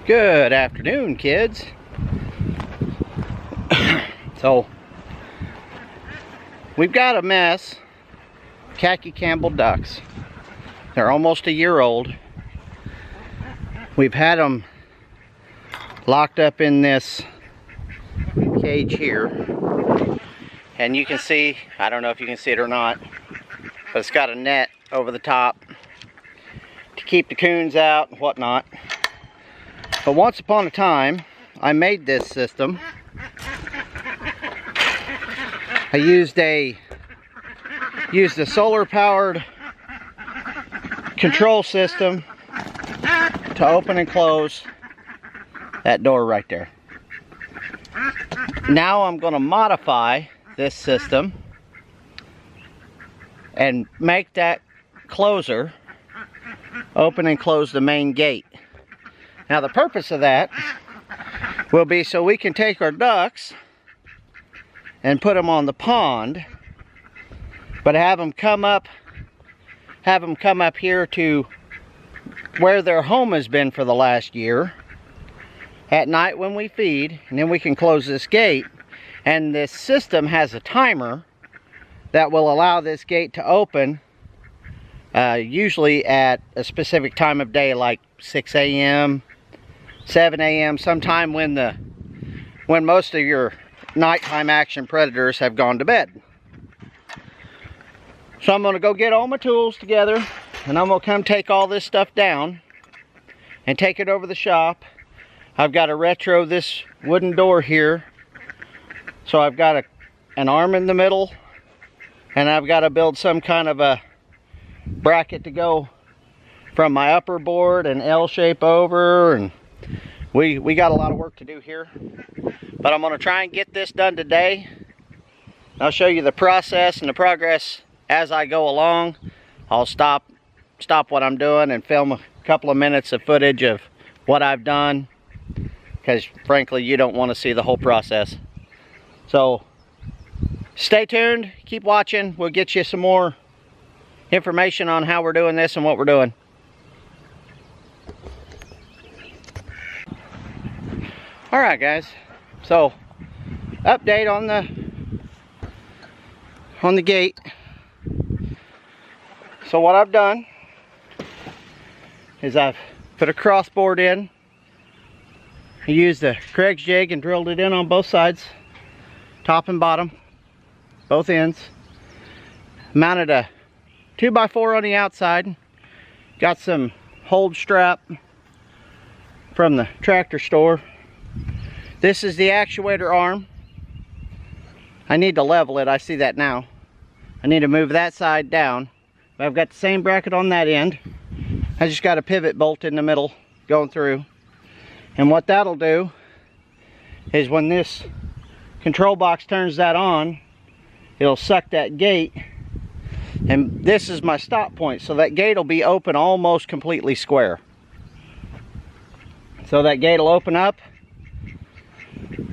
Good afternoon, kids. So, we've got a mess. Khaki Campbell ducks. They're almost a year old. We've had them locked up in this cage here. And you can see, I don't know if you can see it or not, but it's got a net over the top to keep the coons out and whatnot. But once upon a time, I made this system. I used a solar-powered control system to open and close that door right there. Now I'm going to modify this system and make that closer open and close the main gate. Now the purpose of that will be so we can take our ducks and put them on the pond, but have them come up here to where their home has been for the last year at night when we feed, and then we can close this gate. And this system has a timer that will allow this gate to open usually at a specific time of day, like 6 a.m. 7 a.m. sometime when most of your nighttime action predators have gone to bed. So I'm going to go get all my tools together, and I'm going to come take all this stuff down and take it over the shop. I've got to retro this wooden door here, so I've got an arm in the middle, and I've got to build some kind of a bracket to go from my upper board and L shape over, and we got a lot of work to do here, but I'm going to try and get this done today. I'll show you the process and the progress as I go along. I'll stop what I'm doing and film a couple of minutes of footage of what I've done, because frankly you don't want to see the whole process. So stay tuned, keep watching. We'll get you some more information on how we're doing this and what we're doing. Alright guys, so update on the gate. So what I've done is I've put a crossboard in. I used a Craig's jig and drilled it in on both sides, top and bottom, both ends. Mounted a 2x4 on the outside. Got some hold strap from the tractor store. This is the actuator arm. I need to level it, I see that now. I need to move that side down. But I've got the same bracket on that end. I just got a pivot bolt in the middle going through. And what that'll do is when this control box turns that on, it'll suck that gate. And this is my stop point, so that gate will be open almost completely square. So that gate will open up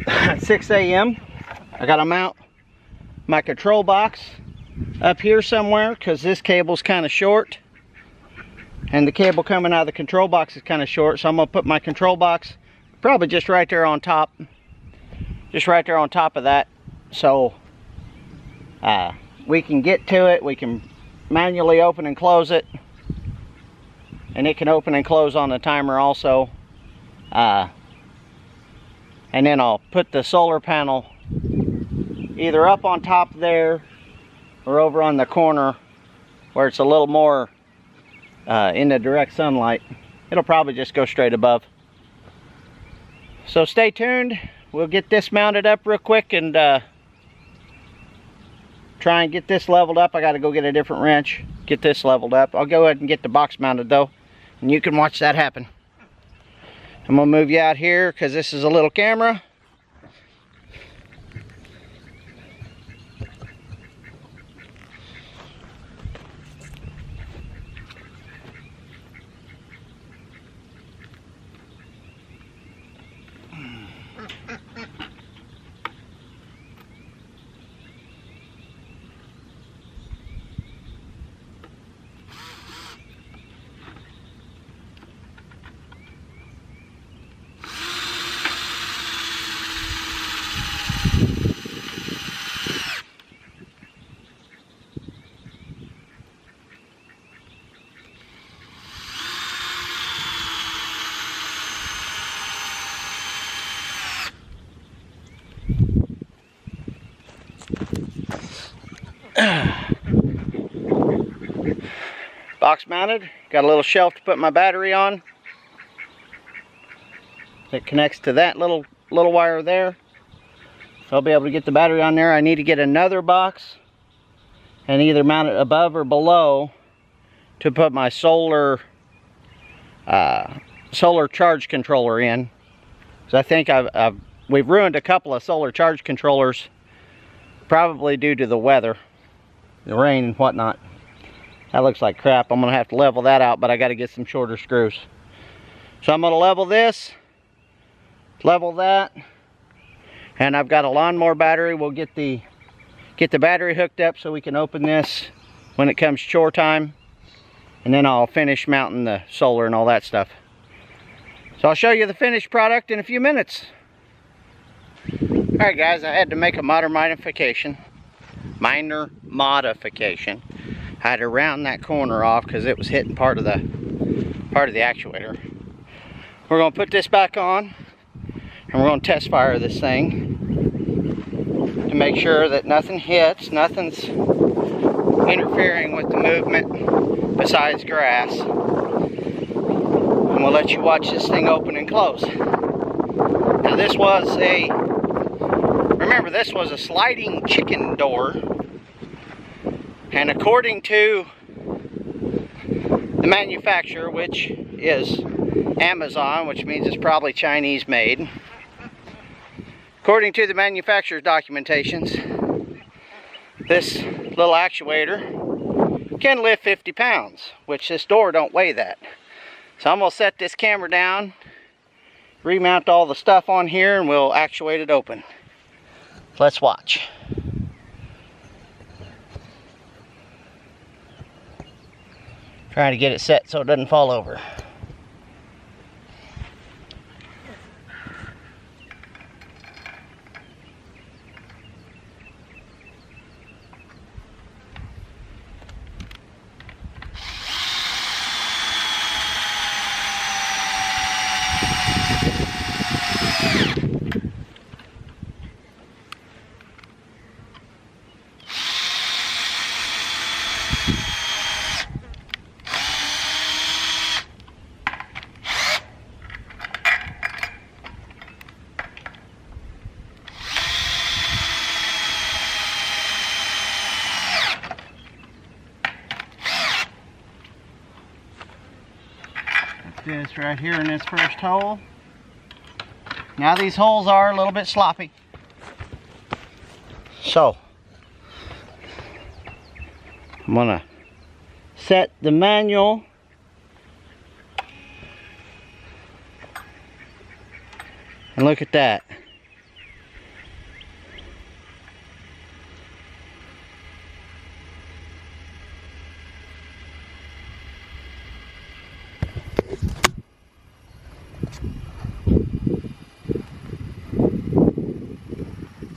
at 6 a.m. I gotta mount my control box up here somewhere because this cable's kind of short, and the cable coming out of the control box is kind of short. So I'm gonna put my control box probably just right there on top, of that, so we can get to it. We can manually open and close it, and it can open and close on the timer also. And then I'll put the solar panel either up on top there or over on the corner where it's a little more in the direct sunlight. It'll probably just go straight above. So stay tuned. We'll get this mounted up real quick and try and get this leveled up. I got to go get a different wrench, get this leveled up. I'll go ahead and get the box mounted though, and you can watch that happen. I'm gonna move you out here because this is a little camera. Box mounted, got a little shelf to put my battery on. It connects to that little wire there. So I'll be able to get the battery on there. I need to get another box and either mount it above or below to put my solar charge controller in. So I think we've ruined a couple of solar charge controllers, probably due to the weather, the rain and whatnot. That looks like crap. I'm gonna have to level that out, but I got to get some shorter screws. So I'm gonna level this, level that, and I've got a lawnmower battery. We'll get the battery hooked up so we can open this when it comes chore time, and then I'll finish mounting the solar and all that stuff. So I'll show you the finished product in a few minutes. Alright guys, I had to make a minor modification. I had to round that corner off because it was hitting part of the actuator. We're going to put this back on and we're going to test fire this thing to make sure that nothing hits, nothing's interfering with the movement besides grass. And we'll let you watch this thing open and close. Now this was remember, this was a sliding chicken door. And according to the manufacturer, which is Amazon, which means it's probably Chinese made. According to the manufacturer's documentations, this little actuator can lift 50 pounds, which this door don't weigh that. So I'm going to set this camera down, remount all the stuff on here, and we'll actuate it open. Let's watch. Trying to get it set so it doesn't fall over. This right here in this first hole. Now these holes are a little bit sloppy. So I'm gonna set the manual and look at that.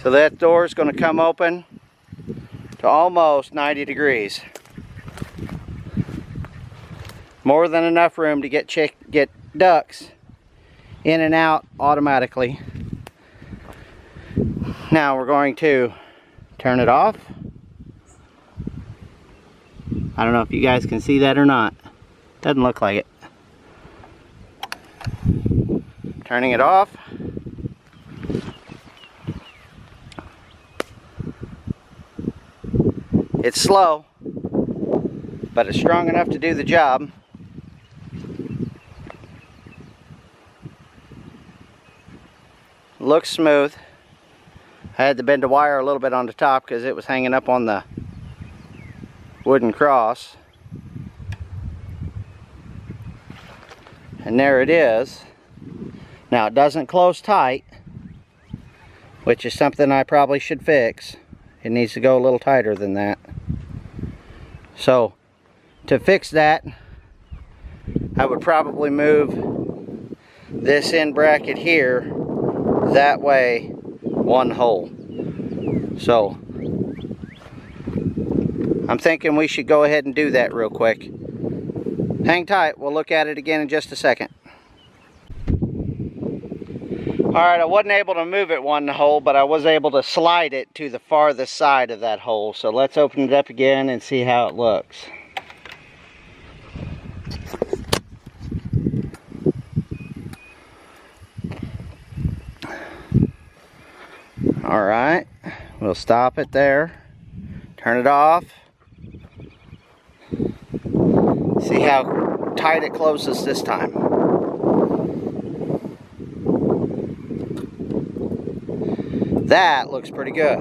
So that door is going to come open to almost 90 degrees. More than enough room to get ducks in and out automatically. Now we're going to turn it off. I don't know if you guys can see that or not. Doesn't look like it. Turning it off. It's slow, but it's strong enough to do the job. Looks smooth. I had to bend the wire a little bit on the top because it was hanging up on the wooden cross. And there it is. Now it doesn't close tight, which is something I probably should fix. It needs to go a little tighter than that. So to fix that, I would probably move this end bracket here that way one hole. So I'm thinking we should go ahead and do that real quick. Hang tight, we'll look at it again in just a second. Alright, I wasn't able to move it one hole, but I was able to slide it to the farthest side of that hole. So let's open it up again and see how it looks. Alright, we'll stop it there, turn it off, see how tight it closes this time. That looks pretty good.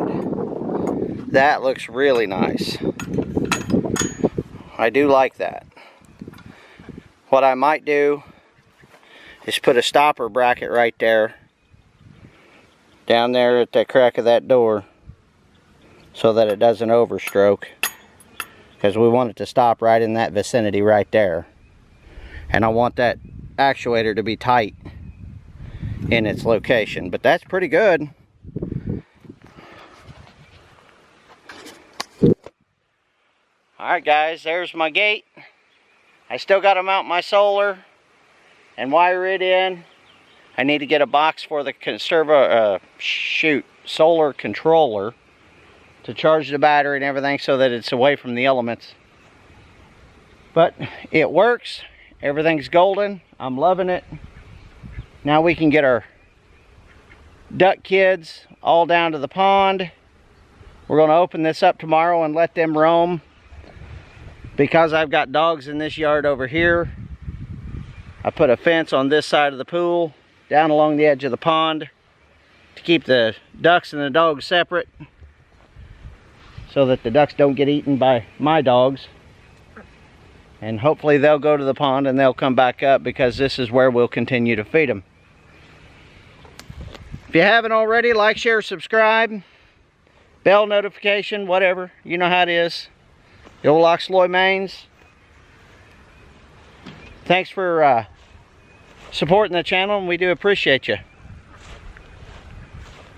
That looks really nice. I do like that. What I might do is put a stopper bracket right there, down there at the crack of that door, so that it doesn't overstroke, because we want it to stop right in that vicinity right there. And I want that actuator to be tight in its location. But that's pretty good. Alright guys, there's my gate. I still got to mount my solar and wire it in. I need to get a box for the solar controller to charge the battery and everything so that it's away from the elements. But it works. Everything's golden. I'm loving it. Now we can get our duck kids all down to the pond. We're going to open this up tomorrow and let them roam. Because I've got dogs in this yard over here, I put a fence on this side of the pool, down along the edge of the pond, to keep the ducks and the dogs separate, so that the ducks don't get eaten by my dogs. And hopefully they'll go to the pond and they'll come back up, because this is where we'll continue to feed them. If you haven't already, like, share, subscribe, bell notification, whatever, you know how it is. The old Oxloy Mains. Thanks for supporting the channel, and we do appreciate you.